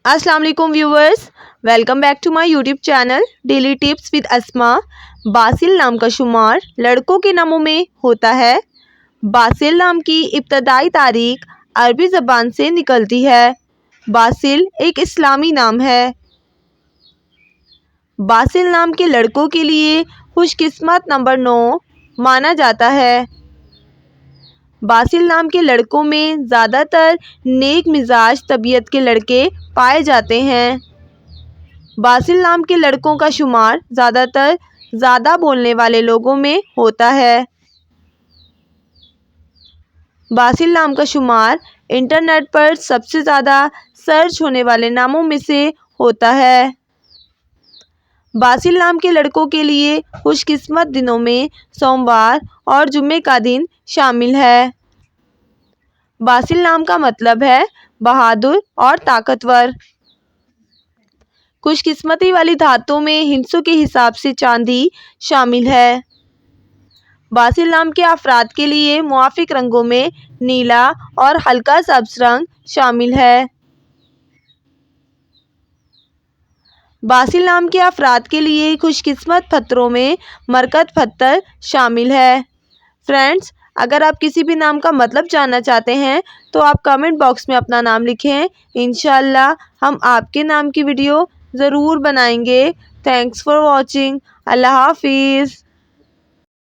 अस्सलाम वालेकुम viewers, welcome back to my YouTube channel daily tips with Asma. Basil नाम का शुमार लड़कों के नामों में होता है। बासिल नाम की इब्तदाई तारीख अरबी ज़बान से निकलती है। बासिल एक इस्लामी नाम है। बासिल नाम के लड़कों के लिए खुशकिस्मत नंबर 9 माना जाता है। बासिल नाम के लड़कों में ज़्यादातर नेक मिजाज तबीयत के लड़के पाए जाते हैं। बासिल नाम के लड़कों का शुमार ज़्यादातर ज़्यादा बोलने वाले लोगों में होता है। बासिल नाम का शुमार इंटरनेट पर सबसे ज़्यादा सर्च होने वाले नामों में से होता है। बासिल नाम के लड़कों के लिए खुशकिस्मत दिनों में सोमवार और जुम्मे का दिन शामिल है। बासिल नाम का मतलब है बहादुर और ताकतवर। खुशकिस्मती वाली धातुओं में हिंसों के हिसाब से चांदी शामिल है। बासिल नाम के अफराद के लिए मुआफिक रंगों में नीला और हल्का सब्ज रंग शामिल है। बासिल नाम के अफराद के लिए खुशकिस्मत पत्थरों में मरकत पत्थर शामिल है। फ्रेंड्स, अगर आप किसी भी नाम का मतलब जानना चाहते हैं तो आप कमेंट बॉक्स में अपना नाम लिखें। इंशाअल्लाह हम आपके नाम की वीडियो ज़रूर बनाएंगे। Thanks for watching. अल्लाह हाफिज़।